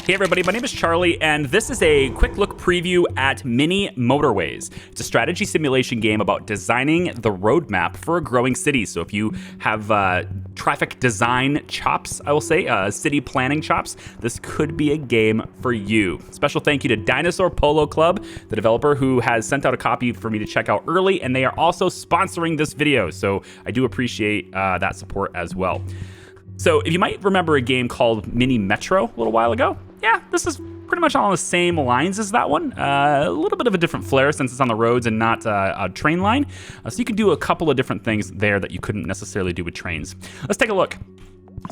Hey everybody, my name is Charlie, and this is a quick look preview at Mini Motorways. It's a strategy simulation game about designing the roadmap for a growing city. So if you have traffic design chops, I will say, city planning chops, this could be a game for you. Special thank you to Dinosaur Polo Club, the developer who has sent out a copy for me to check out early, and they are also sponsoring this video. So I do appreciate that support as well. So if you might remember a game called Mini Metro a little while ago, yeah, this is pretty much on the same lines as that one. A little bit of a different flair since it's on the roads and not a train line. So you can do a couple of different things there that you couldn't necessarily do with trains. Let's take a look.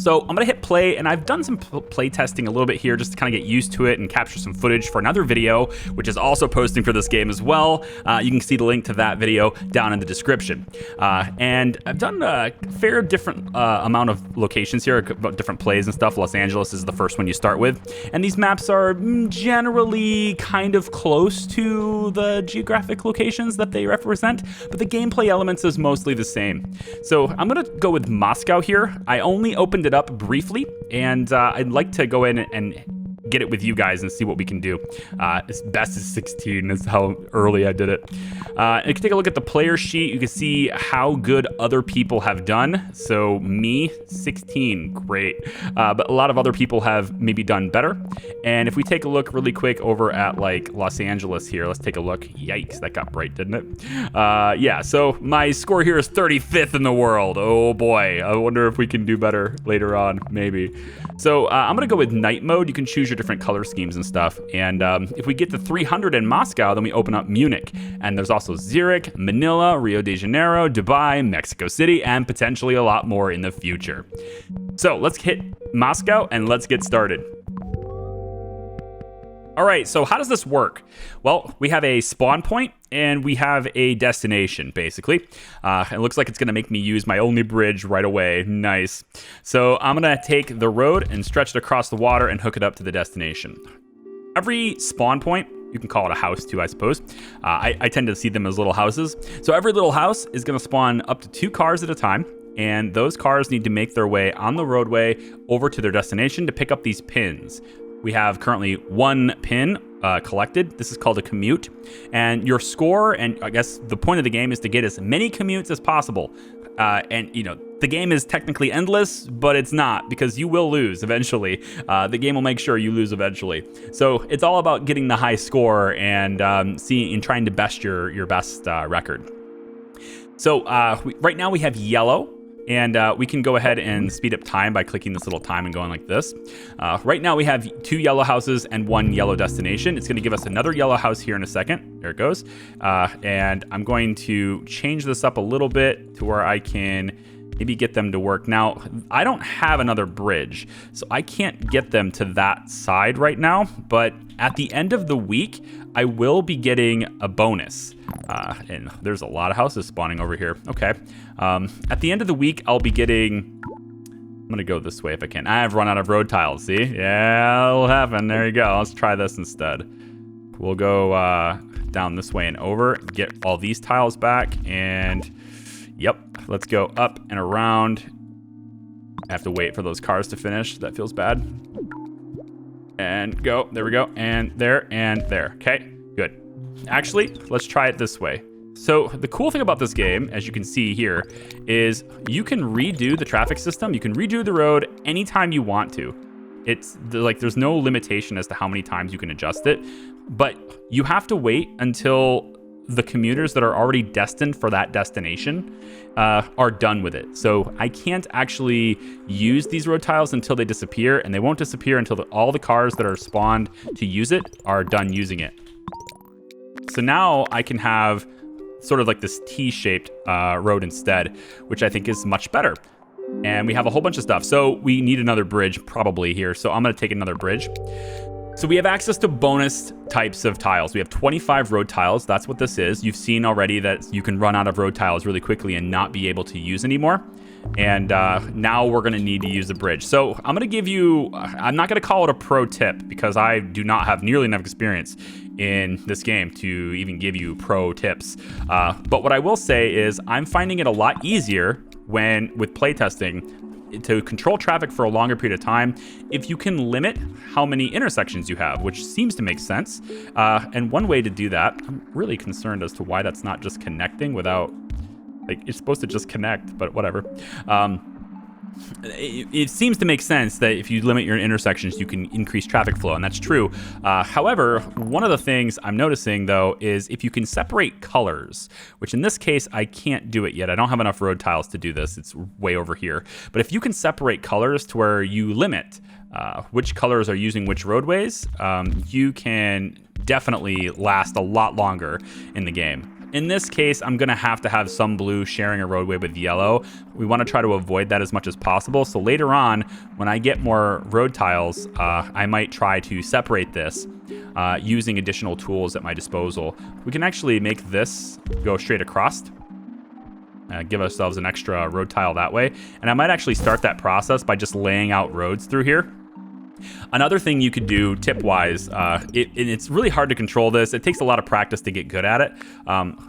So I'm gonna hit play, and I've done some play testing a little bit here just to kind of get used to it and capture some footage for another video, which is also posting for this game as well. You can see the link to that video down in the description. And I've done a fair different amount of locations here, about different plays and stuff. Los Angeles is the first one you start with. And these maps are generally kind of close to the geographic locations that they represent, but the gameplay elements is mostly the same. So I'm gonna go with Moscow here. I only opened it up briefly, and I'd like to go in and get it with you guys and see what we can do. As best as 16 is how early I did it. And you can take a look at the player sheet. You can see how good other people have done. So me, 16, great. But a lot of other people have maybe done better. And if we take a look really quick over at like Los Angeles here, let's take a look. Yikes, that got bright, didn't it? Yeah, so my score here is 35th in the world. Oh boy, I wonder if we can do better later on, maybe. So I'm gonna go with night mode. You can choose your different color schemes and stuff. And if we get to 300 in Moscow, then we open up Munich. And there's also Zurich, Manila, Rio de Janeiro, Dubai, Mexico City, and potentially a lot more in the future. So let's hit Moscow and let's get started. All right, so how does this work? Well, we have a spawn point and we have a destination, basically. It looks like it's gonna make me use my only bridge right away. Nice. So I'm gonna take the road and stretch it across the water and hook it up to the destination. Every spawn point, you can call it a house too, I suppose. I tend to see them as little houses. So every little house is gonna spawn up to 2 cars at a time. And those cars need to make their way on the roadway over to their destination to pick up these pins. We have currently 1 pin collected. This is called a commute. And your score, and I guess the point of the game is to get as many commutes as possible. And, you know, the game is technically endless, but it's not, because you will lose eventually. The game will make sure you lose eventually. So it's all about getting the high score and trying to best your best record. So right now we have yellow. And we can go ahead and speed up time by clicking this little time and going like this. Right now we have 2 yellow houses and 1 yellow destination. It's gonna give us another yellow house here in a second. There it goes. And I'm going to change this up a little bit to where I can maybe get them to work. Now, I don't have another bridge, so I can't get them to that side right now, but at the end of the week, I will be getting a bonus. And there's a lot of houses spawning over here. Okay. At the end of the week, I'll be getting... I'm gonna go this way if I can. I've run out of road tiles, see? Yeah, it'll happen. There you go. Let's try this instead. We'll go down this way and over, get all these tiles back, and yep, let's go up and around. I have to wait for those cars to finish. That feels bad. And go, there we go, and there, okay, good. Actually, let's try it this way. So the cool thing about this game, as you can see here, is you can redo the traffic system. You can redo the road anytime you want to. It's like there's no limitation as to how many times you can adjust it, but you have to wait until the commuters that are already destined for that destination are done with it. So I can't actually use these road tiles until they disappear, and they won't disappear until all the cars that are spawned to use it are done using it. So now I can have sort of like this T-shaped road instead, which I think is much better. And we have a whole bunch of stuff. So we need another bridge probably here. So I'm gonna take another bridge. So we have access to bonus types of tiles. We have 25 road tiles. That's what this is. You've seen already that you can run out of road tiles really quickly and not be able to use anymore. And now we're gonna need to use the bridge. So I'm gonna give you, I'm not gonna call it a pro tip because I do not have nearly enough experience in this game to even give you pro tips. But what I will say is I'm finding it a lot easier with playtesting to control traffic for a longer period of time if you can limit how many intersections you have, which seems to make sense. And one way to do that, I'm really concerned as to why that's not just connecting without, like, it's supposed to just connect, but whatever. It seems to make sense that if you limit your intersections, you can increase traffic flow, and that's true. However, one of the things I'm noticing, though, is if you can separate colors, which in this case, I can't do it yet. I don't have enough road tiles to do this. It's way over here. But if you can separate colors to where you limit which colors are using which roadways, you can definitely last a lot longer in the game. In this case, I'm going to have some blue sharing a roadway with yellow. We want to try to avoid that as much as possible. So later on, when I get more road tiles, I might try to separate this using additional tools at my disposal. We can actually make this go straight across. Give ourselves an extra road tile that way. And I might actually start that process by just laying out roads through here. Another thing you could do tip-wise, it's really hard to control this. It takes a lot of practice to get good at it,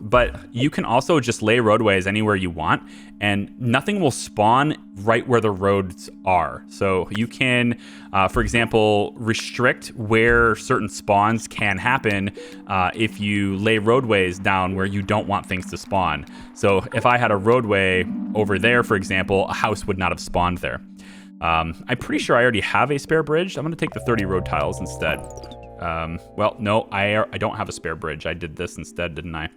but you can also just lay roadways anywhere you want, and nothing will spawn right where the roads are. So you can, for example, restrict where certain spawns can happen if you lay roadways down where you don't want things to spawn. So if I had a roadway over there, for example, a house would not have spawned there. I'm pretty sure I already have a spare bridge. I'm going to take the 30 road tiles instead. Well, no, I don't have a spare bridge. I did this instead, didn't I?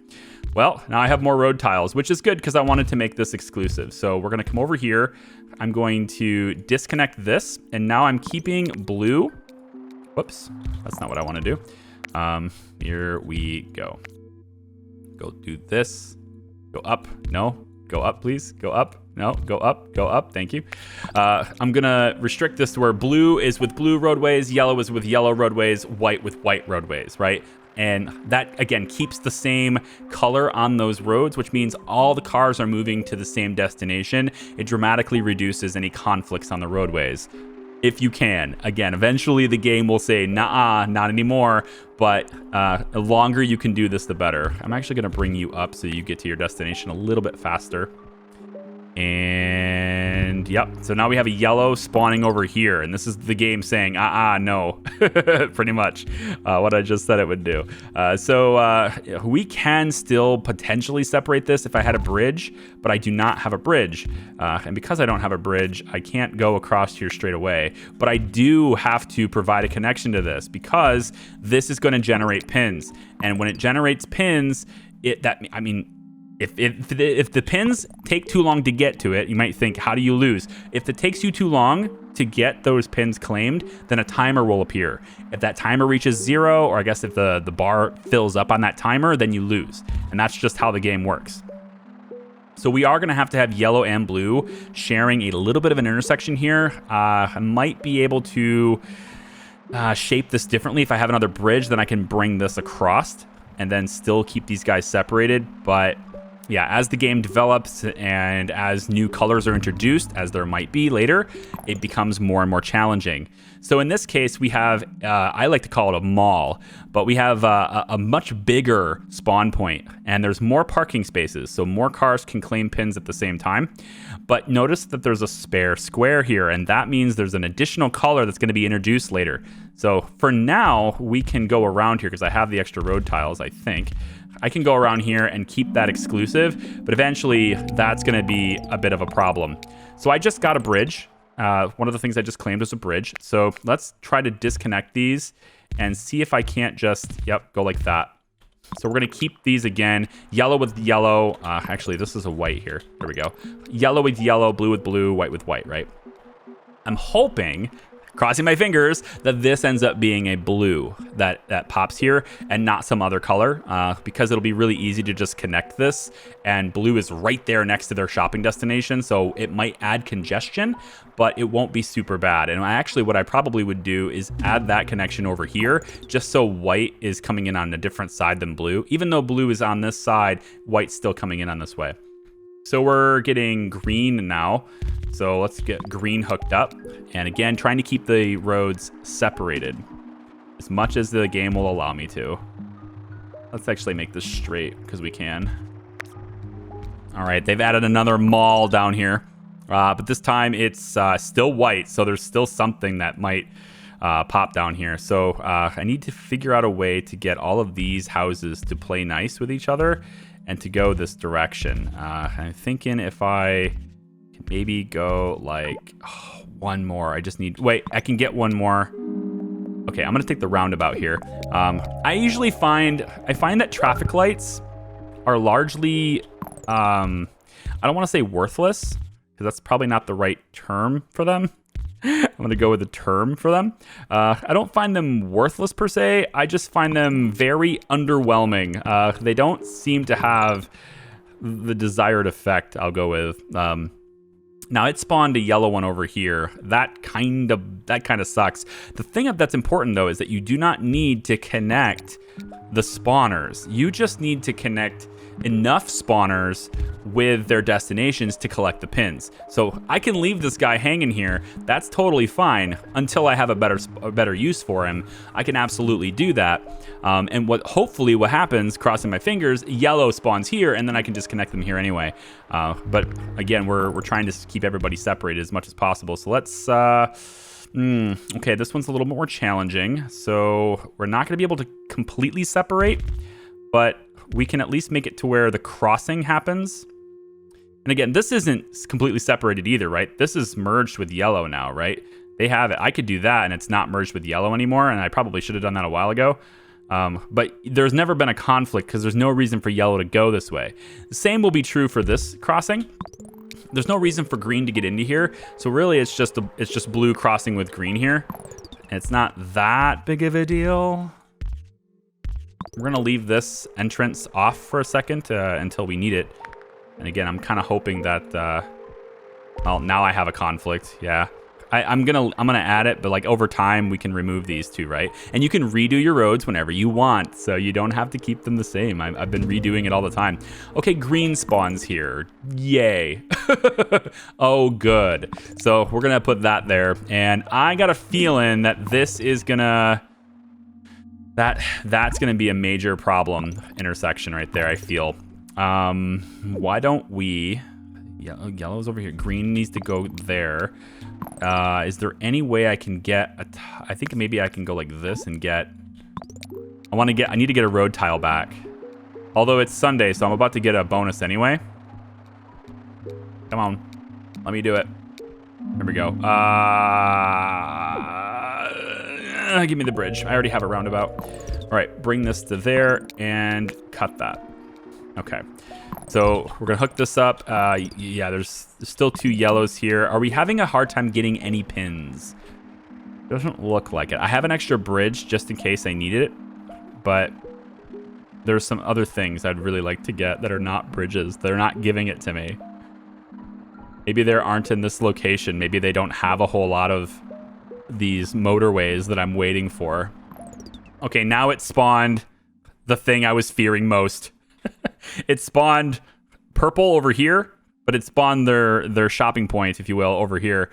Well, now I have more road tiles, which is good because I wanted to make this exclusive. So we're going to come over here. I'm going to disconnect this, and now I'm keeping blue. Whoops, that's not what I want to do. Here we go. Go do this. Go up. No, go up, please. Go up. No, go up, thank you. I'm gonna restrict this to where blue is with blue roadways, yellow is with yellow roadways, white with white roadways, right? And that, again, keeps the same color on those roads, which means all the cars are moving to the same destination. It dramatically reduces any conflicts on the roadways. If you can. Again, eventually the game will say, nah, not anymore, but the longer you can do this, the better. I'm actually gonna bring you up so you get to your destination a little bit faster. And yep, so now we have a yellow spawning over here, and this is the game saying no. Pretty much what I just said it would do. So we can still potentially separate this if I had a bridge, but I do not have a bridge, and because I don't have a bridge, I can't go across here straight away. But I do have to provide a connection to this because this is going to generate pins, and when it generates pins, If the pins take too long to get to it, you might think, how do you lose? If it takes you too long to get those pins claimed, then a timer will appear. If that timer reaches 0, or I guess if the bar fills up on that timer, then you lose. And that's just how the game works. So we are going to have yellow and blue sharing a little bit of an intersection here. I might be able to shape this differently. If I have another bridge, then I can bring this across and then still keep these guys separated. But yeah, as the game develops and as new colors are introduced, as there might be later, it becomes more and more challenging. So in this case, we have, I like to call it a mall, but we have a much bigger spawn point, and there's more parking spaces, so more cars can claim pins at the same time. But notice that there's a spare square here, and that means there's an additional color that's going to be introduced later. So for now, we can go around here because I have the extra road tiles, I think. I can go around here and keep that exclusive, but eventually that's going to be a bit of a problem. So I just got a bridge. One of the things I just claimed was a bridge. So let's try to disconnect these and see if I can't just, go like that. So we're going to keep these again, yellow with yellow. Actually, this is a white here. Here we go. Yellow with yellow, blue with blue, white with white, right? I'm hoping, crossing my fingers, that this ends up being a blue that pops here and not some other color, because it'll be really easy to just connect this, and blue is right there next to their shopping destination, so it might add congestion, but it won't be super bad. And what I probably would do is add that connection over here, just so white is coming in on a different side than blue. Even though blue is on this side, white's still coming in on this way. So we're getting green now. So let's get green hooked up. And again, trying to keep the roads separated as much as the game will allow me to. Let's actually make this straight because we can. All right, they've added another mall down here. But this time it's still white, so there's still something that might pop down here. So I need to figure out a way to get all of these houses to play nice with each other and to go this direction. I'm thinking if I can maybe go like one more. I just need... Wait, I can get one more. Okay, I'm going to take the roundabout here. I usually find that traffic lights are largely... I don't want to say worthless, because that's probably not the right term for them. I'm going to go with the term for them. I don't find them worthless per se. I just find them very underwhelming. They don't seem to have the desired effect, I'll go with. Now it spawned a yellow one over here. That kind of sucks. The thing that's important though is that you do not need to connect the spawners. You just need to connect enough spawners with their destinations to collect the pins. So I can leave this guy hanging here. That's totally fine until I have a better use for him. I can absolutely do that. And hopefully what happens, crossing my fingers, yellow spawns here, and then I can just connect them here anyway. But again, we're trying to keep everybody separated as much as possible. So let's. Okay, this one's a little more challenging. So we're not going to be able to completely separate, but we can at least make it to where the crossing happens. And again, this isn't completely separated either, right? This is merged with yellow now, right? They have it. I could do that and it's not merged with yellow anymore, and I probably should have done that a while ago. But there's never been a conflict because there's no reason for yellow to go this way. The same will be true for this crossing. There's no reason for green to get into here. So really it's just blue crossing with green here. And it's not that big of a deal. We're going to leave this entrance off for a second until we need it. And again, I'm kind of hoping that, well, now I have a conflict. Yeah. I'm gonna add it, but like over time we can remove these two, right? And you can redo your roads whenever you want, so you don't have to keep them the same. I've been redoing it all the time. Okay, green spawns here. Yay. Oh, good. So we're gonna put that there, and I got a feeling that this is gonna... That's gonna be a major problem intersection right there, I feel. Why don't we... Yellow's over here. Green needs to go there. Is there any way I can get I think maybe I can go like this and get... I need to get a road tile back. Although it's Sunday, so I'm about to get a bonus anyway. Come on. Let me do it. Here we go. Give me the bridge. I already have a roundabout. All right, bring this to there and cut that. Okay. So we're going to hook this up. Yeah, there's still two yellows here. Are we having a hard time getting any pins? Doesn't look like it. I have an extra bridge just in case I need it, but there's some other things I'd really like to get that are not bridges. They're not giving it to me. Maybe they aren't in this location. Maybe they don't have a whole lot of these motorways that I'm waiting for. Okay, now it spawned the thing I was fearing most. It spawned purple over here, but it spawned their shopping point, if you will, over here.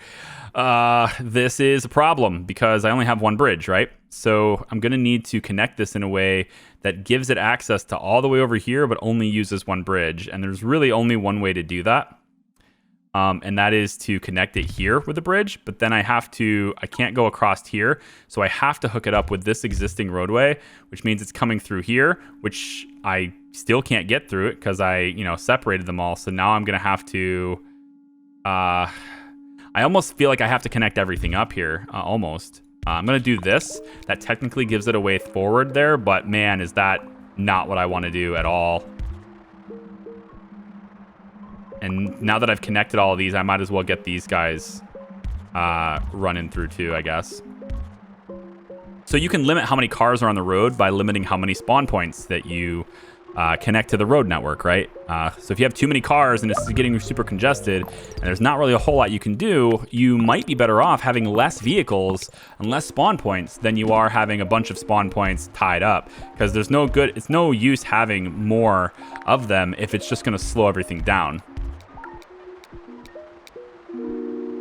This is a problem because I only have one bridge, right? So I'm going to need to connect this in a way that gives it access to all the way over here, but only uses one bridge. And there's really only one way to do that. And that is to connect it here with the bridge, but then I can't go across here. So I have to hook it up with this existing roadway, which means it's coming through here, which I still can't get through it because I, separated them all. So now I'm going to have to, I almost feel like I have to connect everything up here, almost. I'm going to do this. That technically gives it a way forward there, but man, is that not what I want to do at all. And now that I've connected all of these, I might as well get these guys running through too, I guess. So you can limit how many cars are on the road by limiting how many spawn points that you connect to the road network, right? So if you have too many cars and it's getting super congested and there's not really a whole lot you can do, you might be better off having less vehicles and less spawn points than you are having a bunch of spawn points tied up, because it's no use having more of them if it's just going to slow everything down.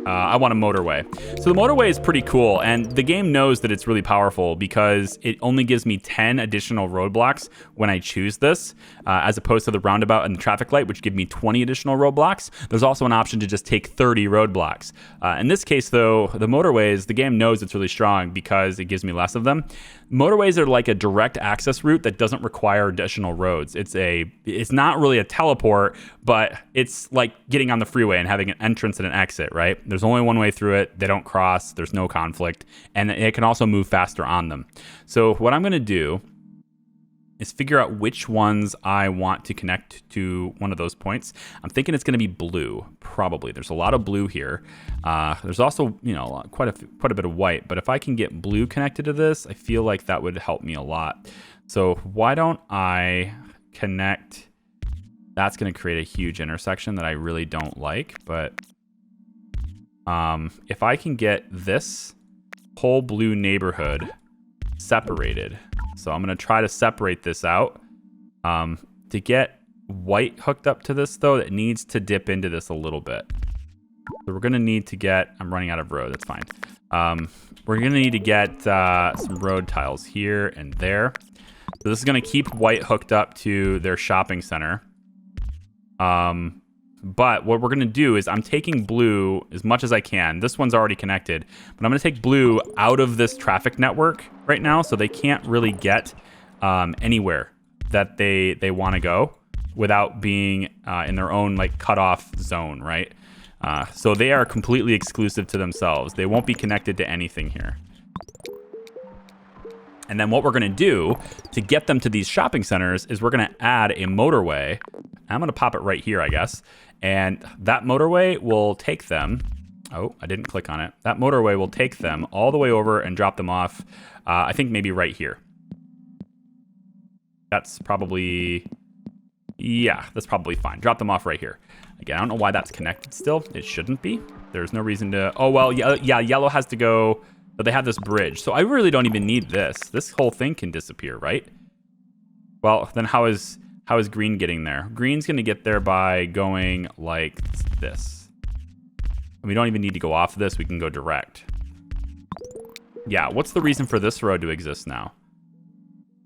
I want a motorway. So the motorway is pretty cool, and the game knows that it's really powerful because it only gives me 10 additional roadblocks when I choose this, as opposed to the roundabout and the traffic light, which give me 20 additional roadblocks. There's also an option to just take 30 roadblocks. In this case, though, the motorways, the game knows it's really strong because it gives me less of them. Motorways are like a direct access route that doesn't require additional roads. It's not really a teleport, but it's like getting on the freeway and having an entrance and an exit, right? There's only one way through it. They don't cross. There's no conflict. And it can also move faster on them. So what I'm going to do is figure out which ones I want to connect to one of those points. I'm thinking it's going to be blue, probably. There's a lot of blue here. There's also, quite a bit of white. But if I can get blue connected to this, I feel like that would help me a lot. So why don't I connect? That's going to create a huge intersection that I really don't like. But if I can get this whole blue neighborhood separated. So I'm going to try to separate this out. To get white hooked up to this, though, it needs to dip into this a little bit. So we're going to need to get... I'm running out of road. That's fine. We're going to need to get some road tiles here and there. So this is going to keep white hooked up to their shopping center. But what we're going to do is I'm taking blue as much as I can. This one's already connected. But I'm going to take blue out of this traffic network right now so they can't really get anywhere that they want to go without being in their own like cutoff zone, right? So they are completely exclusive to themselves. They won't be connected to anything here. And then what we're going to do to get them to these shopping centers is we're going to add a motorway. I'm going to pop it right here, I guess. And that motorway will take them. Oh, I didn't click on it. That motorway will take them all the way over and drop them off. I think maybe right here. That's probably... Yeah, that's probably fine. Drop them off right here. Again, I don't know why that's connected still. It shouldn't be. There's no reason to... Oh, well, yeah, yellow has to go... But they have this bridge. So I really don't even need this. This whole thing can disappear, right? Well, then how is green getting there? Green's going to get there by going like this. And we don't even need to go off this. We can go direct. Yeah, what's the reason for this road to exist now?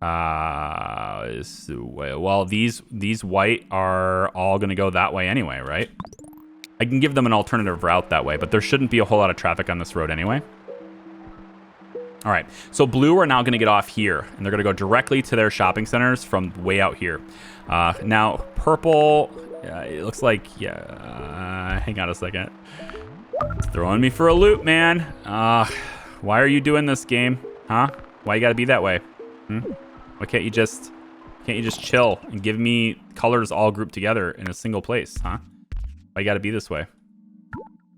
Well, these white are all going to go that way anyway, right? I can give them an alternative route that way, but there shouldn't be a whole lot of traffic on this road anyway. All right, so blue are now going to get off here, and they're going to go directly to their shopping centers from way out here. Now, purple, it looks like, hang on a second. It's throwing me for a loop, man. Why are you doing this, game? Huh? Why you got to be that way? Why can't you just chill and give me colors all grouped together in a single place, huh? Why you got to be this way?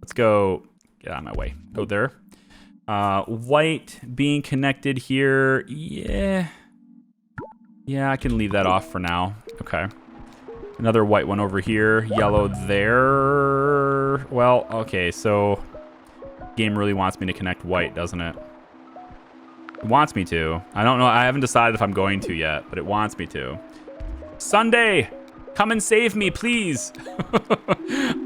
Let's go, get out of my way. Go there. White being connected here. Yeah, I can leave that off for now. Okay. Another white one over here. Yellow there. Well, okay, so game really wants me to connect white, doesn't it? It wants me to. I don't know. I haven't decided if I'm going to yet, but it wants me to. Sunday! Come and save me, please.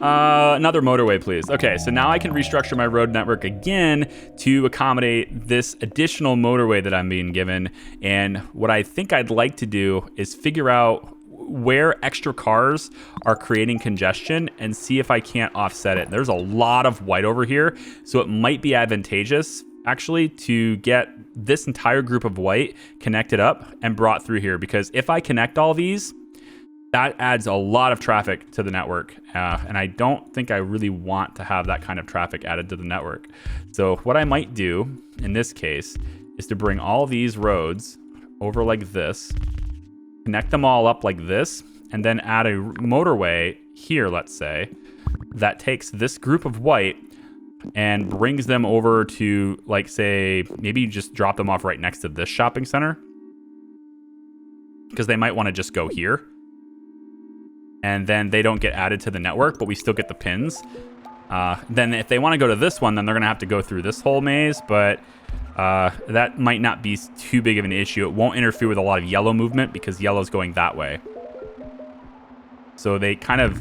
Another motorway, please. Okay, so now I can restructure my road network again to accommodate this additional motorway that I'm being given. And what I think I'd like to do is figure out where extra cars are creating congestion and see if I can't offset it. There's a lot of white over here, so it might be advantageous actually to get this entire group of white connected up and brought through here, because if I connect all these, that adds a lot of traffic to the network, and I don't think I really want to have that kind of traffic added to the network. So what I might do in this case is to bring all these roads over like this, connect them all up like this, and then add a motorway here, let's say, that takes this group of white and brings them over to, like, say, maybe just drop them off right next to this shopping center, because they might want to just go here. And then they don't get added to the network, but we still get the pins. Then if they want to go to this one, then they're going to have to go through this whole maze, but that might not be too big of an issue. It won't interfere with a lot of yellow movement because yellow's going that way. So they kind of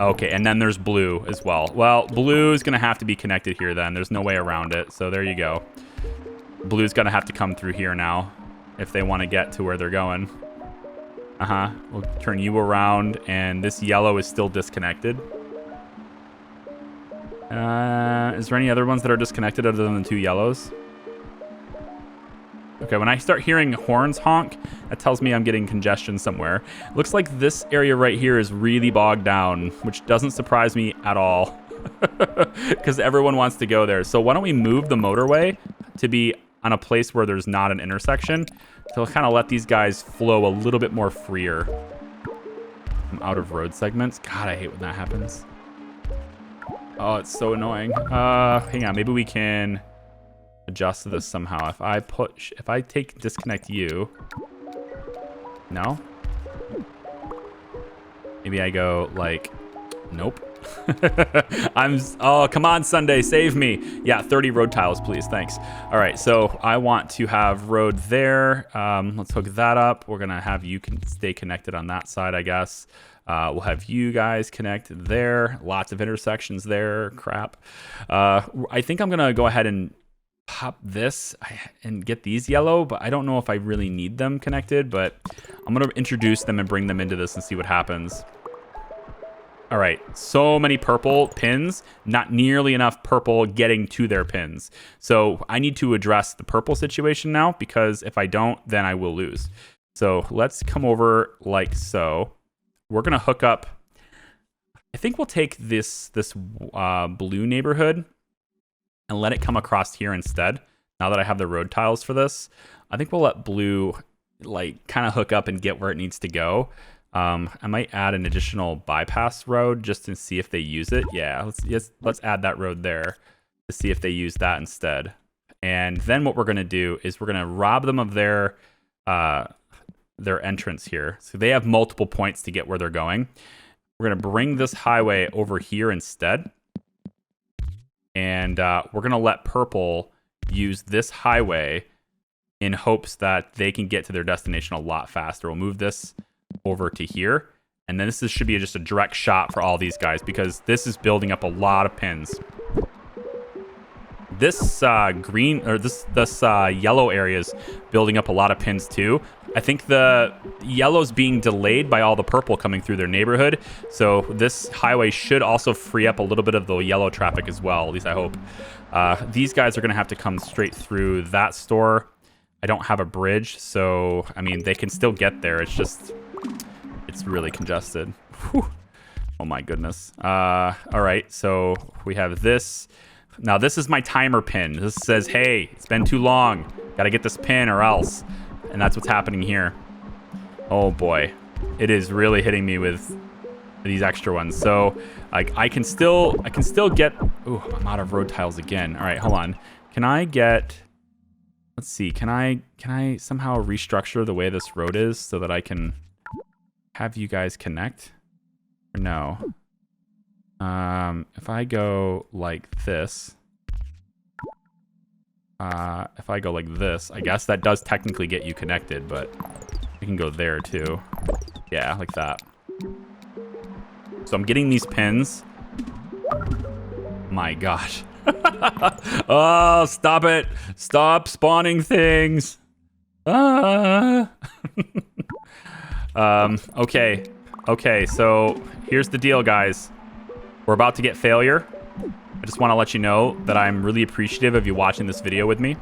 Okay, and then there's blue as well. Well, blue is going to have to be connected here then. There's no way around it. So there you go. Blue's going to have to come through here now if they want to get to where they're going. We'll turn you around, and this yellow is still disconnected. Is there any other ones that are disconnected other than the two yellows? Okay, when I start hearing horns honk, that tells me I'm getting congestion somewhere. Looks like this area right here is really bogged down, which doesn't surprise me at all. Because everyone wants to go there. So why don't we move the motorway to be on a place where there's not an intersection to kind of let these guys flow a little bit more freer. I'm out of road segments. God, I hate when that happens. Oh, it's so annoying. Hang on, maybe we can adjust this somehow. If I disconnect you. No? Maybe I go like, nope. Oh, come on, Sunday, save me. Yeah, 30 road tiles, please. Thanks. All right, so I want to have road there. Let's hook that up. We're gonna have you stay connected on that side, I guess. We'll have you guys connect there. Lots of intersections there. Crap. I think I'm gonna go ahead and pop this and get these yellow, but I don't know if I really need them connected, but I'm gonna introduce them and bring them into this and see what happens. All right, so many purple pins, not nearly enough purple getting to their pins. So I need to address the purple situation now, because if I don't, then I will lose. So let's come over like so. We're gonna hook up, I think we'll take this blue neighborhood and let it come across here instead. Now that I have the road tiles for this, I think we'll let blue like kind of hook up and get where it needs to go. I might add an additional bypass road just to see if they use it. Yeah, let's add that road there to see if they use that instead. And then what we're gonna do is we're gonna rob them of their entrance here. So they have multiple points to get where they're going. We're gonna bring this highway over here instead. And we're gonna let purple use this highway in hopes that they can get to their destination a lot faster. We'll move this over to here, and then this should be just a direct shot for all these guys, because this is building up a lot of pins. This green or this yellow area is building up a lot of pins too. I think the yellow's being delayed by all the purple coming through their neighborhood, so this highway should also free up a little bit of the yellow traffic as well, at least I hope. These guys are gonna have to come straight through that store. I don't have a bridge, so I mean they can still get there. It's really congested. Whew. Oh my goodness. All right, so we have this. Now this is my timer pin. This says, hey, it's been too long. Gotta get this pin or else. And that's what's happening here. Oh boy. It is really hitting me with these extra ones. So I can still get, ooh, I'm out of road tiles again. All right, hold on. Can I get, let's see, can I somehow restructure the way this road is so that I can have you guys connect? Or no? If I go like this, I guess that does technically get you connected, but we can go there too. Yeah, like that. So I'm getting these pins. My gosh. Oh, stop it. Stop spawning things. Okay, so here's the deal, guys. We're about to get failure. I just want to let you know that I'm really appreciative of you watching this video with me.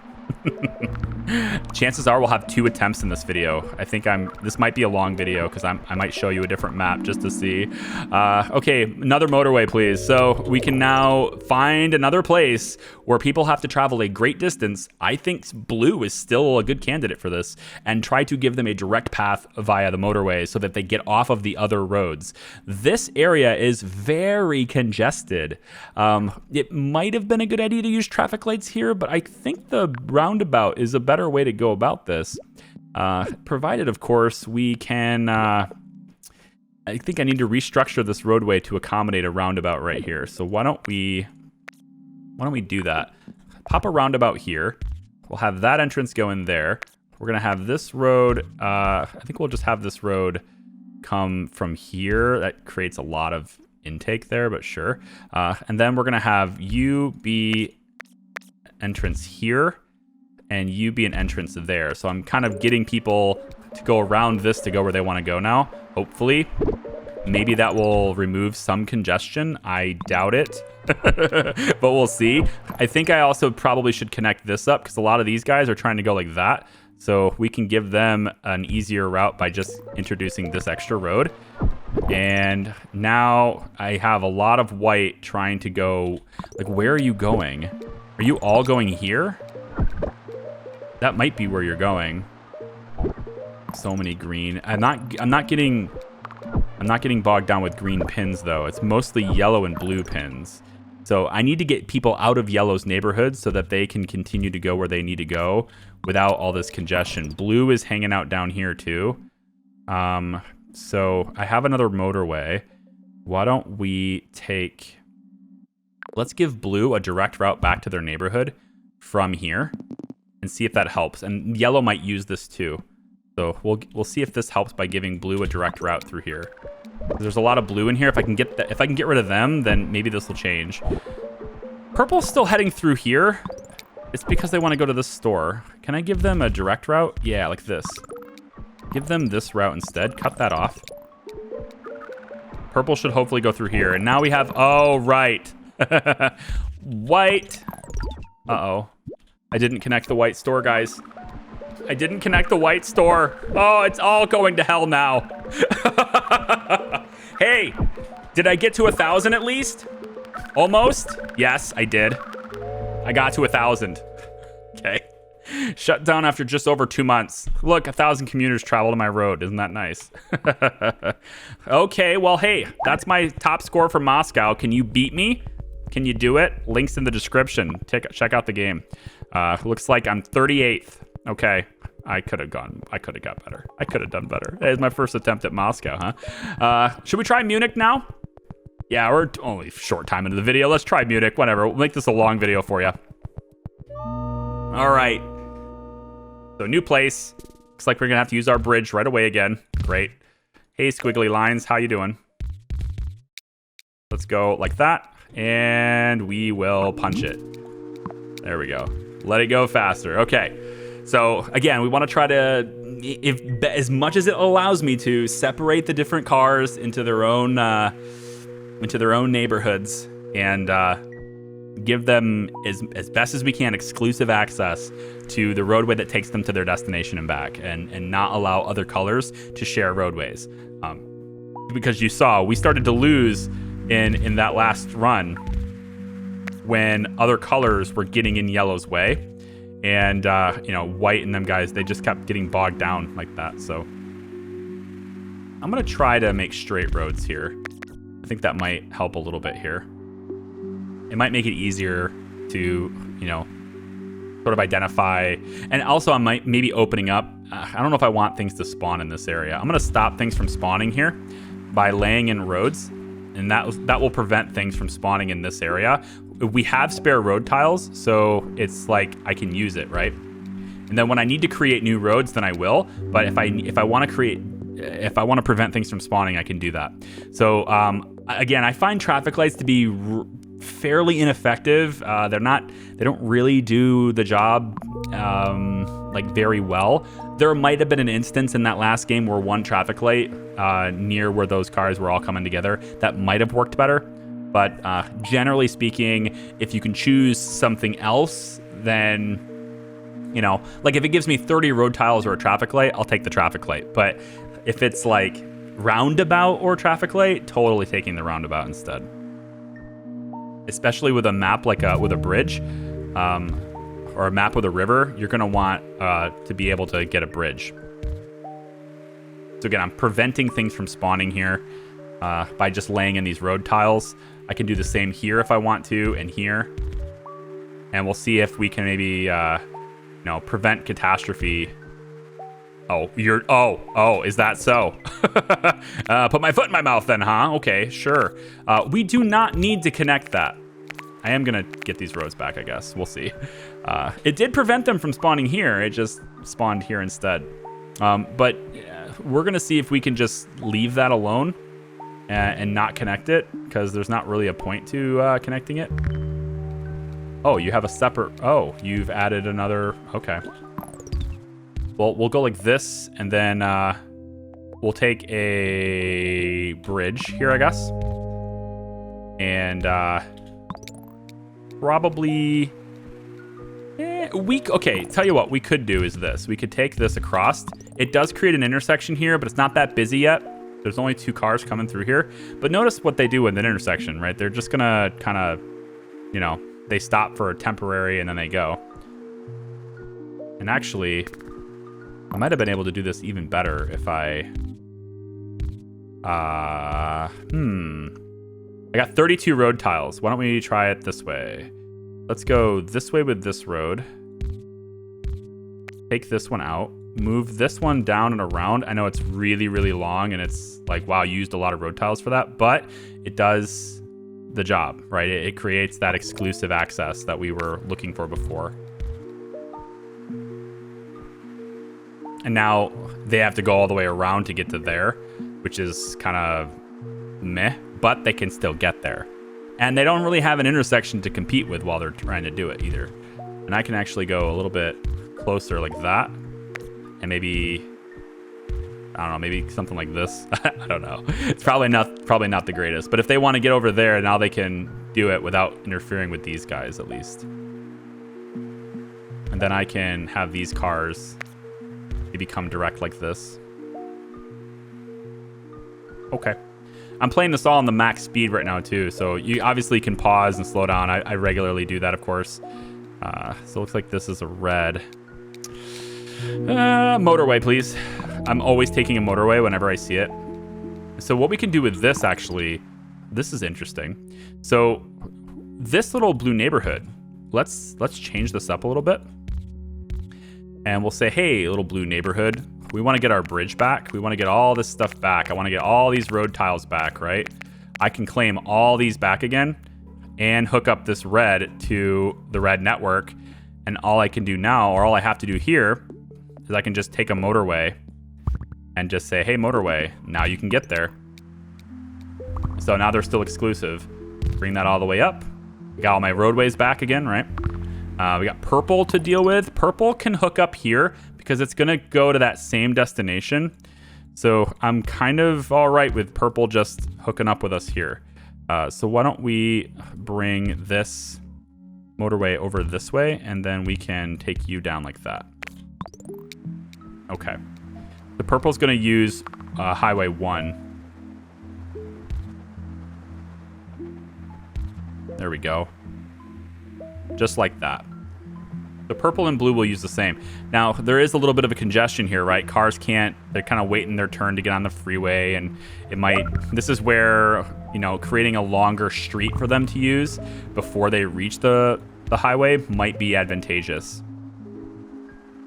Chances are we'll have 2 attempts in this video. I think this might be a long video because I might show you a different map just to see. Okay, another motorway, please. So we can now find another place where people have to travel a great distance. I think blue is still a good candidate for this, and try to give them a direct path via the motorway so that they get off of the other roads. This area is very congested. It might have been a good idea to use traffic lights here, but I think the roundabout is a better way to go about this. Provided, of course, we can... I think I need to restructure this roadway to accommodate a roundabout right here. So why don't we do that? Pop a roundabout here. We'll have that entrance go in there. We're gonna have this road. I think we'll just have this road come from here. That creates a lot of intake there, but sure. And then we're going to have you be entrance here, and you be an entrance there. So I'm kind of getting people to go around this to go where they want to go now, hopefully. Maybe that will remove some congestion. I doubt it, but we'll see. I think I also probably should connect this up because a lot of these guys are trying to go like that. So we can give them an easier route by just introducing this extra road. And now I have a lot of white trying to go, like, where are you going? Are you all going here? That might be where you're going. So many green. I'm not getting bogged down with green pins though. It's mostly yellow and blue pins. So I need to get people out of yellow's neighborhood so that they can continue to go where they need to go without all this congestion. Blue is hanging out down here too. So I have another motorway. Why don't we let's give blue a direct route back to their neighborhood from here and see if that helps. And yellow might use this too. So we'll see if this helps by giving blue a direct route through here. There's a lot of blue in here. If I can get rid of them, then maybe this will change. Purple's still heading through here. It's because they want to go to this store. Can I give them a direct route? Yeah, like this. Give them this route instead. Cut that off. Purple should hopefully go through here. And now we have, oh, right. White. Uh-oh. I didn't connect the white store, guys. I didn't connect the white store. Oh, it's all going to hell now. Hey, did I get to 1,000 at least? Almost? Yes, I did. I got to 1,000. Okay. Shut down after just over 2 months. Look, 1,000 commuters travel to my road. Isn't that nice? Okay, well, hey, that's my top score for Moscow. Can you beat me? Can you do it? Links in the description. Check out the game. Looks like I'm 38th. Okay. I could have got better. I could have done better. That is my first attempt at Moscow, huh? Should we try Munich now? Yeah, we're only short time into the video. Let's try Munich, whatever. We'll make this a long video for you. All right. So new place. Looks like we're gonna have to use our bridge right away again. Great. Hey, squiggly lines, how you doing? Let's go like that, and we will punch it. There we go. Let it go faster. Okay. So again, we want to try to, as much as it allows me to, separate the different cars into their own neighborhoods and give them as best as we can exclusive access to the roadway that takes them to their destination and back, and not allow other colors to share roadways. Because you saw we started to lose in that last run when other colors were getting in yellow's way. And, white and them guys, they just kept getting bogged down like that. So I'm going to try to make straight roads here. I think that might help a little bit here. It might make it easier to, sort of identify. And also I might maybe opening up. I don't know if I want things to spawn in this area. I'm going to stop things from spawning here by laying in roads. And that will prevent things from spawning in this area. We have spare road tiles, so it's like I can use it, right? And then when I need to create new roads, then I will. But if I want to prevent things from spawning, I can do that. So again, I find traffic lights to be fairly ineffective. They don't really do the job very well. There might have been an instance in that last game where one traffic light near where those cars were all coming together that might have worked better. But generally speaking, if you can choose something else, then, like if it gives me 30 road tiles or a traffic light, I'll take the traffic light. But if it's like roundabout or traffic light, totally taking the roundabout instead. Especially with a map with a bridge or a map with a river, you're going to want to be able to get a bridge. So again, I'm preventing things from spawning here by just laying in these road tiles. I can do the same here if I want to, and here. And we'll see if we can maybe, prevent catastrophe. Oh, is that so? Put my foot in my mouth then, huh? Okay, sure. We do not need to connect that. I am going to get these roads back, I guess. We'll see. It did prevent them from spawning here. It just spawned here instead. But we're going to see if we can just leave that alone. and not connect it because there's not really a point to connecting it. Oh, you have a separate... Oh, you've added another... Okay. Well, we'll go like this, and then we'll take a bridge here, I guess. And probably... Okay, tell you what we could do is this. We could take this across. It does create an intersection here, but it's not that busy yet. There's only 2 cars coming through here. But notice what they do with an intersection, right? They're just going to kind of, you know... They stop for a temporary and then they go. And actually, I might have been able to do this even better if I... I got 32 road tiles. Why don't we try it this way? Let's go this way with this road. Take this one out. Move this one down and around. I know it's really, really long and it's like, wow, you used a lot of road tiles for that. But it does... the job, right? It creates that exclusive access that we were looking for before. And now they have to go all the way around to get to there, which is kind of meh, but they can still get there. And they don't really have an intersection to compete with while they're trying to do it either. And I can actually go a little bit closer like that. And maybe... I don't know, maybe something like this. I don't know. It's probably not the greatest. But if they want to get over there, now they can do it without interfering with these guys, at least. And then I can have these cars maybe come direct like this. Okay. I'm playing this all on the max speed right now, too. So you obviously can pause and slow down. I regularly do that, of course. So it looks like this is a red. Motorway, please. I'm always taking a motorway whenever I see it. So what we can do with this, actually, this is interesting. So this little blue neighborhood, let's change this up a little bit. And we'll say, hey, little blue neighborhood, we want to get our bridge back. We want to get all this stuff back. I want to get all these road tiles back, right? I can claim all these back again and hook up this red to the red network. And all I can do now, or all I have to do here, is I can just take a motorway and just say, hey, motorway, now you can get there. So now they're still exclusive. Bring that all the way up. Got all my roadways back again, right? We got purple to deal with. Purple can hook up here because it's going to go to that same destination. So I'm kind of all right with purple just hooking up with us here. So why don't we bring this motorway over this way, and then we can take you down like that. Okay. The purple's going to use Highway 1. There we go. Just like that. The purple and blue will use the same. Now, there is a little bit of a congestion here, right? Cars can't, they're kind of waiting their turn to get on the freeway, and it might, this is where, you know, creating a longer street for them to use before they reach the highway might be advantageous.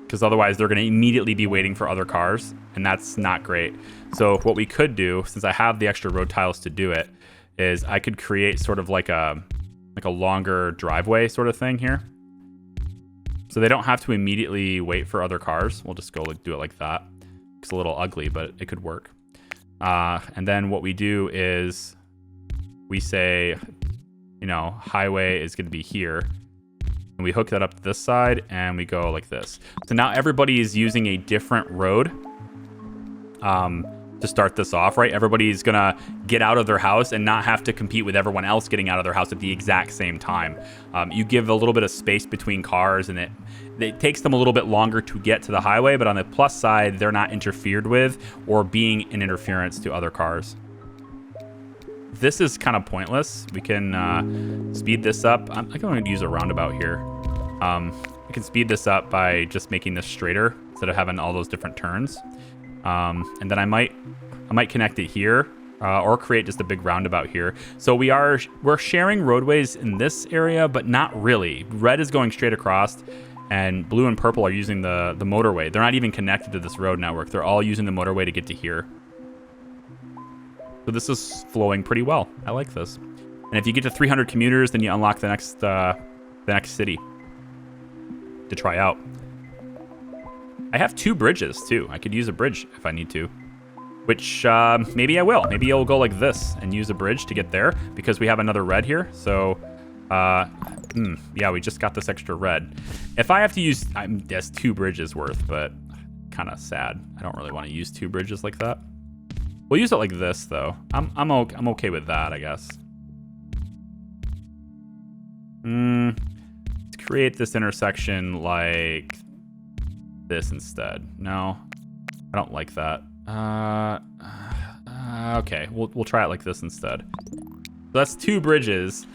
Because otherwise they're going to immediately be waiting for other cars, and that's not great. So what we could do, since I have the extra road tiles to do it, is I could create sort of like a longer driveway sort of thing here. So they don't have to immediately wait for other cars. We'll just go do it like that. It's a little ugly, but it could work. And then what we do is we say, you know, highway is going to be here. And we hook that up to this side, and we go like this. So now everybody is using a different road to start this off, right? Everybody's going to get out of their house and not have to compete with everyone else getting out of their house at the exact same time. You give a little bit of space between cars, and it takes them a little bit longer to get to the highway, but on the plus side, they're not interfered with or being an interference to other cars. This is kind of pointless. We can speed this up. I'm going to use a roundabout here. We can speed this up by just making this straighter instead of having all those different turns. And then I might connect it here or create just a big roundabout here. So we're sharing roadways in this area, but not really. Red is going straight across, and blue and purple are using the motorway. They're not even connected to this road network. They're all using the motorway to get to here. So this is flowing pretty well. I like this. And if you get to 300 commuters, then you unlock the next city to try out. I have 2 bridges too. I could use a bridge if I need to. which maybe I will. Maybe I'll go like this and use a bridge to get there because we have another red here. So, yeah, we just got this extra red. If I have to use, that's 2 bridges worth, but kind of sad. I don't really want to use 2 bridges like that. We'll use it like this, though. I'm okay with that, I guess. Let's create this intersection like this instead. No, I don't like that. Okay, we'll try it like this instead. So that's 2 bridges.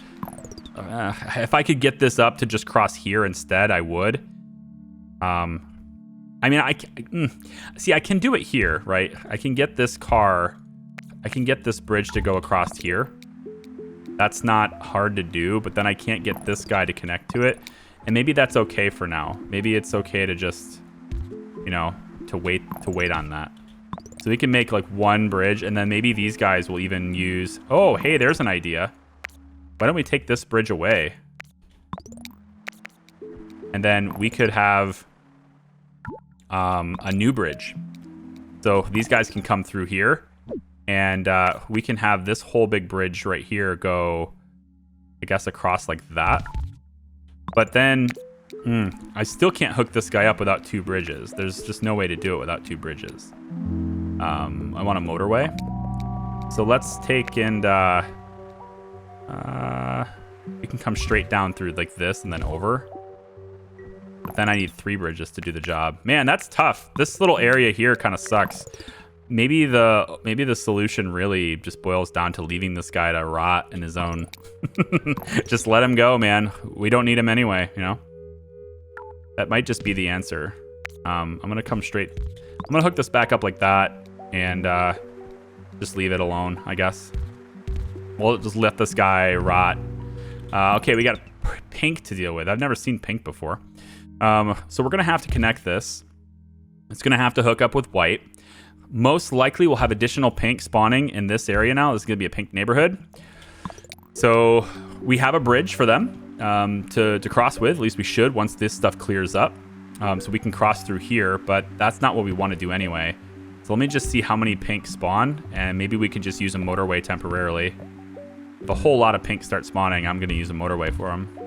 If I could get this up to just cross here instead, I would. I mean, see, I can do it here, right? I can get this bridge to go across here. That's not hard to do, but then I can't get this guy to connect to it. And maybe that's okay for now. Maybe it's okay to just, you know, to wait on that. So we can make like 1 bridge, and then maybe these guys will even use... Oh, hey, there's an idea. Why don't we take this bridge away? And then we could have a new bridge. So these guys can come through here, and we can have this whole big bridge right here go, I guess, across like that. But then I still can't hook this guy up without 2 bridges. There's just no way to do it without 2 bridges. I want a motorway. So let's take and we can come straight down through like this and then over. But then I need 3 bridges to do the job. Man, that's tough. This little area here kind of sucks. Maybe the solution really just boils down to leaving this guy to rot in his own. Just let him go, man. We don't need him anyway, you know? That might just be the answer. I'm going to come straight. I'm going to hook this back up like that and just leave it alone, I guess. We'll just let this guy rot. Okay, we got pink to deal with. I've never seen pink before. So we're going to have to connect this. It's going to have to hook up with white. Most likely we'll have additional pink spawning in this area now. This is going to be a pink neighborhood. So we have a bridge for them to cross with. At least we should once this stuff clears up. So we can cross through here, but that's not what we want to do anyway. So let me just see how many pink spawn, and maybe we can just use a motorway temporarily. If a whole lot of pink start spawning, I'm going to use a motorway for them.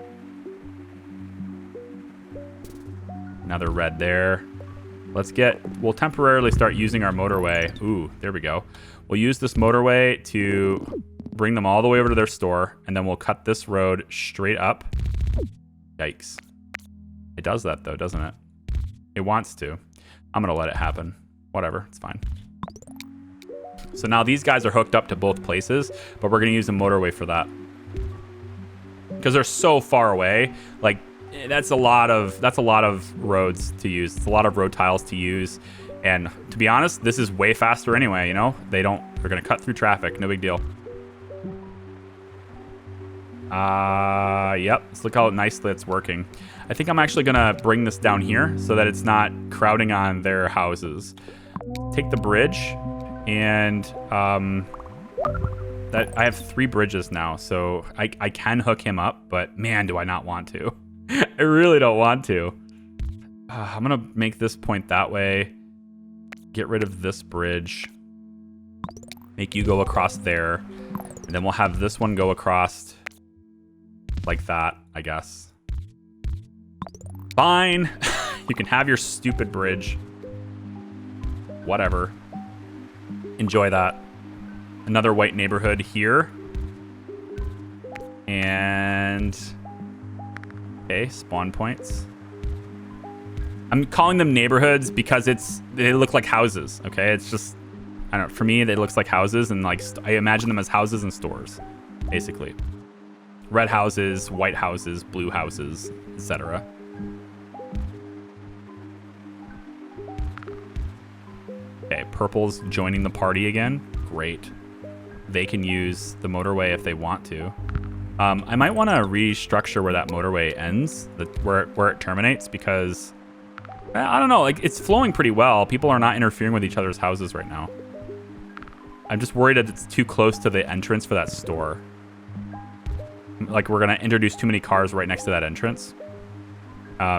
Another red there. We'll temporarily start using our motorway. Ooh, there we go. We'll use this motorway to bring them all the way over to their store, and then we'll cut this road straight up. Yikes. It does that though, doesn't it? It wants to. I'm gonna let it happen. Whatever, it's fine. So now these guys are hooked up to both places, but we're gonna use a motorway for that. Because they're so far away, like that's a lot of roads to use. It's a lot of road tiles to use. And to be honest, this is way faster anyway, you know? They're gonna cut through traffic, no big deal. Yep, let's look how nicely it's working. I think I'm actually gonna bring this down here so that it's not crowding on their houses. Take the bridge, and that I have 3 bridges now, so I can hook him up, but man, do I not want to. I really don't want to. I'm gonna make this point that way. Get rid of this bridge. Make you go across there, and then we'll have this one go across like that, I guess. Fine. You can have your stupid bridge. Whatever. Enjoy that. Another white neighborhood here. And okay, spawn points. I'm calling them neighborhoods because they look like houses, okay? It's just, I don't know, for me, it looks like houses, and like I imagine them as houses and stores, basically. Red houses, white houses, blue houses, etc. Okay, purple's joining the party again. Great. They can use the motorway if they want to. I might want to restructure where that motorway ends, where it terminates, because I don't know, like it's flowing pretty well. People are not interfering with each other's houses right now. I'm just worried that it's too close to the entrance for that store. Like we're gonna introduce too many cars right next to that entrance.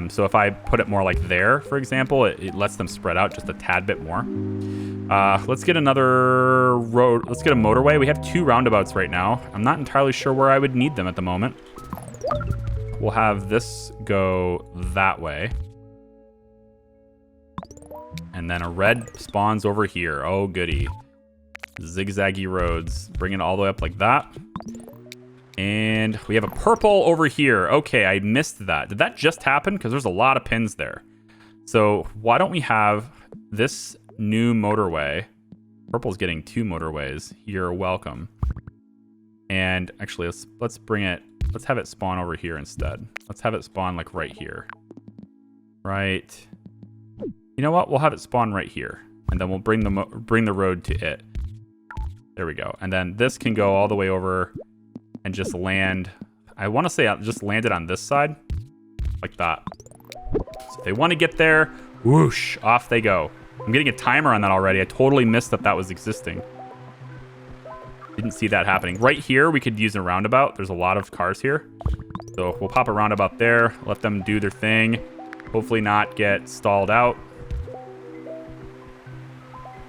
So if I put it more like there, for example, it lets them spread out just a tad bit more. Let's get another road. Let's get a motorway. We have 2 roundabouts right now. I'm not entirely sure where I would need them at the moment. We'll have this go that way. And then a red spawns over here. Oh, goody. Zigzaggy roads. Bring it all the way up like that. And we have a purple over here. Okay, I missed that. Did that just happen? Because there's a lot of pins there. So why don't we have this new motorway? Purple's getting 2 motorways. You're welcome. And actually, let's bring it. Let's have it spawn over here instead. Let's have it spawn like right here. Right. You know what? We'll have it spawn right here, and then we'll bring the road to it. There we go. And then this can go all the way over and just land. I want to say just land it on this side, like that. So if they want to get there, whoosh, off they go. I'm getting a timer on that already. I totally missed that was existing. Didn't see that happening. Right here, we could use a roundabout. There's a lot of cars here. So we'll pop a roundabout there, let them do their thing. Hopefully not get stalled out.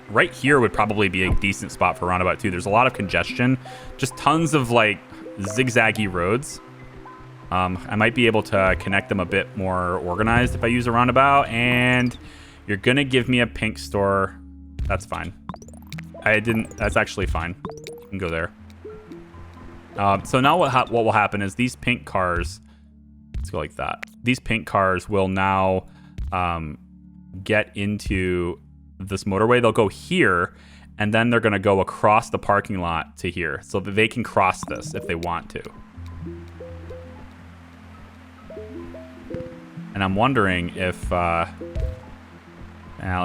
Right here would probably be a decent spot for roundabout too. There's a lot of congestion. Just tons of like zigzaggy roads. I might be able to connect them a bit more organized if I use a roundabout. And you're going to give me a pink store. That's fine. That's actually fine. You can go there. So now what will happen is these pink cars, let's go like that. These pink cars will now get into this motorway. They'll go here, and then they're going to go across the parking lot to here so that they can cross this if they want to. And I'm wondering if, let's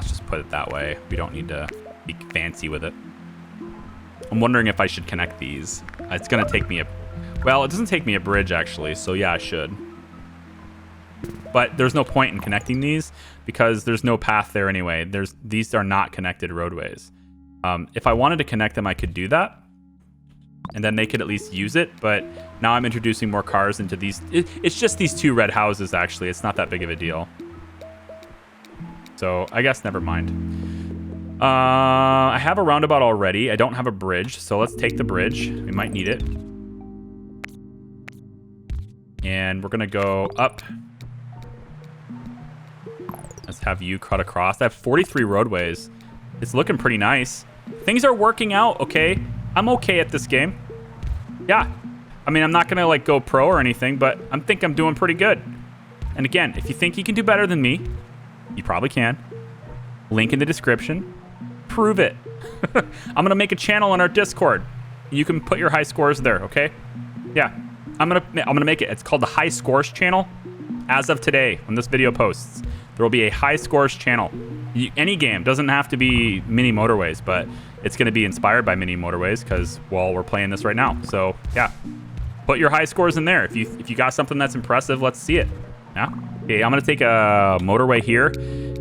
just put it that way. We don't need to be fancy with it. I'm wondering if I should connect these. It's going to take me well, it doesn't take me a bridge actually, so yeah, I should. But there's no point in connecting these because there's no path there anyway. These are not connected roadways. If I wanted to connect them, I could do that. And then they could at least use it. But now I'm introducing more cars into these. It's just these 2 red houses, actually. It's not that big of a deal. So I guess never mind. I have a roundabout already. I don't have a bridge. So let's take the bridge. We might need it. And we're going to go up. Let's have you cut across. I have 43 roadways. It's looking pretty nice. Things are working out, okay? I'm okay at this game. Yeah. I mean, I'm not going to like go pro or anything, but I think I'm doing pretty good. And again, if you think you can do better than me, you probably can. Link in the description. Prove it. I'm going to make a channel on our Discord. You can put your high scores there, okay? Yeah. I'm gonna make it. It's called the High Scores channel. As of today, when this video posts, there will be a High Scores channel. Any game doesn't have to be Mini Motorways, but it's going to be inspired by Mini Motorways because, well, we're playing this right now. So yeah, put your high scores in there. If you got something that's impressive, let's see it. Yeah. Okay, I'm gonna take a motorway here,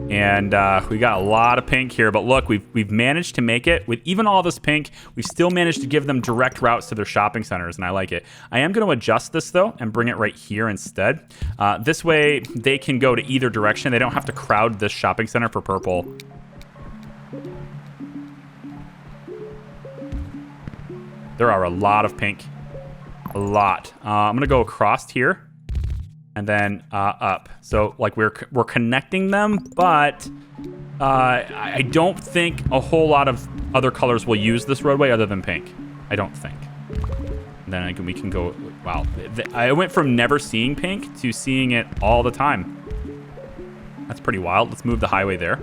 and we got a lot of pink here. But look, we've managed to make it with even all this pink. We still managed to give them direct routes to their shopping centers, and I like it. I am going to adjust this though and bring it right here instead. This way they can go to either direction. They don't have to crowd this shopping center for purple. There are a lot of pink, a lot. I'm gonna go across here. And then up. So like we're connecting them, but I don't think a whole lot of other colors will use this roadway other than pink. I don't think. And then we can go. Wow, I went from never seeing pink to seeing it all the time. That's pretty wild. Let's move the highway there.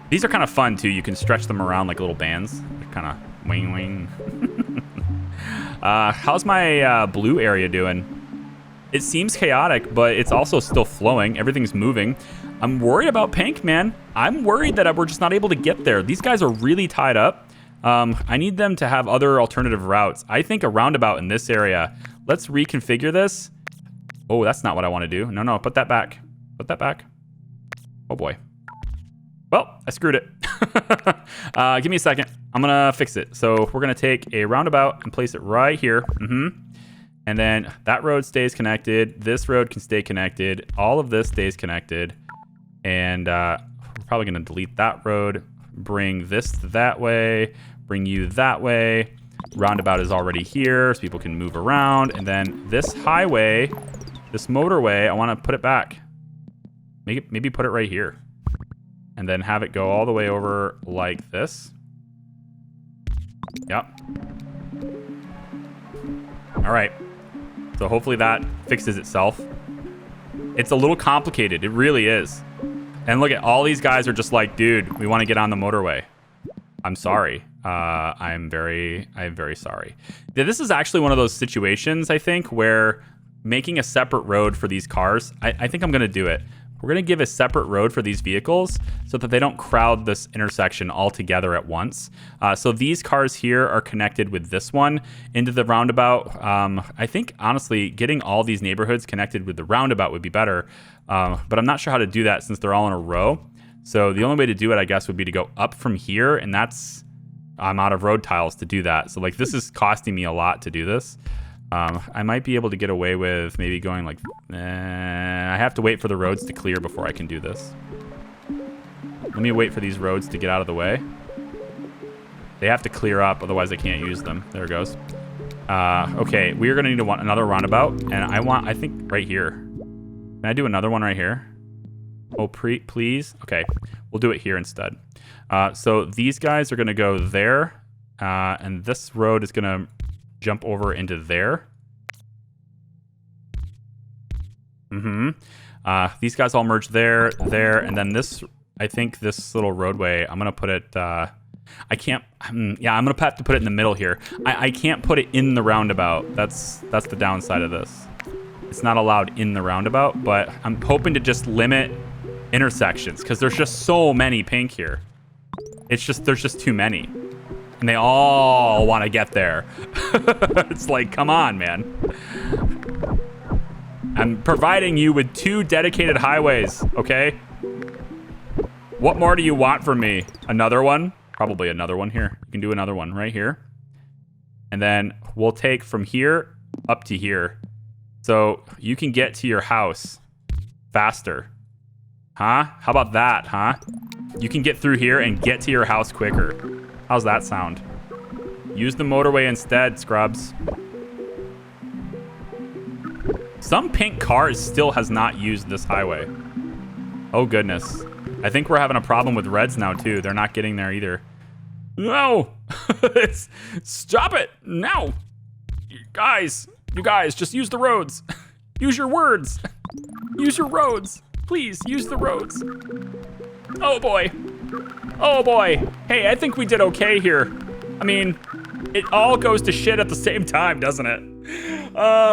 These are kind of fun too. You can stretch them around like little bands. They're kind of wing wing. How's my blue area doing? It seems chaotic, but it's also still flowing. Everything's moving. I'm worried about pink, man. I'm worried that we're just not able to get there. These guys are really tied up. I need them to have other alternative routes. I think a roundabout in this area. Let's reconfigure this. Oh, that's not what I want to do. No, put that back. Put that back. Oh, boy. Well, I screwed it. Give me a second. I'm going to fix it. So we're going to take a roundabout and place it right here. And then that road stays connected. This road can stay connected. All of this stays connected. And we're probably going to delete that road. bring this that way, bring you that way. Roundabout is already here, so people can move around. And then this highway, this motorway, I want to put it back. Maybe put it right here. And then have it go all the way over like this. Yep. All right. So hopefully that fixes itself. It's a little complicated. It really is. And look at all these guys are just like, dude, we want to get on the motorway. I'm sorry. I'm very sorry. This is actually one of those situations, I think, where making a separate road for these cars, I think I'm going to do it. We're going to give a separate road for these vehicles so that they don't crowd this intersection all together at once. So these cars here are connected with this one into the roundabout. I think, honestly, getting all these neighborhoods connected with the roundabout would be better. But I'm not sure how to do that since they're all in a row. So the only way to do it, I guess, would be to go up from here. And I'm out of road tiles to do that. So like this is costing me a lot to do this. I might be able to get away with maybe going like, I have to wait for the roads to clear before I can do this. Let me wait for these roads to get out of the way. They have to clear up, otherwise I can't use them. There it goes. Okay, we're gonna need another roundabout, and I think right here. Can I do another one right here? Oh, please? Okay, we'll do it here instead. So these guys are gonna go there, and this road is gonna jump over into there. These guys all merge there, and then this, I think this little roadway, I'm gonna put it, I can't, yeah, I'm gonna have to put it in the middle here. I can't put it in the roundabout. That's the downside of this. It's not allowed in the roundabout, but I'm hoping to just limit intersections because there's just so many pink here. There's just too many. And they all want to get there. It's like, come on, man. I'm providing you with 2 dedicated highways, okay? What more do you want from me? Another one? Probably another one here. You can do another one right here. And then we'll take from here up to here. So you can get to your house faster. Huh? How about that, huh? You can get through here and get to your house quicker. How's that sound? Use the motorway instead, scrubs. Some pink cars still has not used this highway. Oh, goodness. I think we're having a problem with reds now, too. They're not getting there either. No! Stop it! No! You guys, just use the roads. Use your words. Use your roads. Please, use the roads. Oh, boy. Oh, boy. Hey, I think we did okay here. I mean, it all goes to shit at the same time, doesn't it?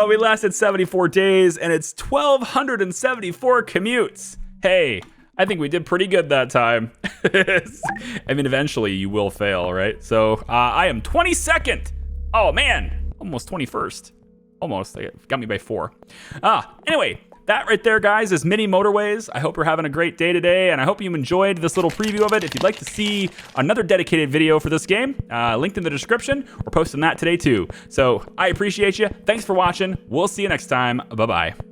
We lasted 74 days, and it's 1,274 commutes. Hey, I think we did pretty good that time. I mean, eventually you will fail, right? So I am 22nd. Oh, man. Almost 21st. Almost. They got me by 4. Anyway. That right there, guys, is Mini Motorways. I hope you're having a great day today, and I hope you enjoyed this little preview of it. If you'd like to see another dedicated video for this game, linked in the description, we're posting that today too. So I appreciate you. Thanks for watching. We'll see you next time. Bye-bye.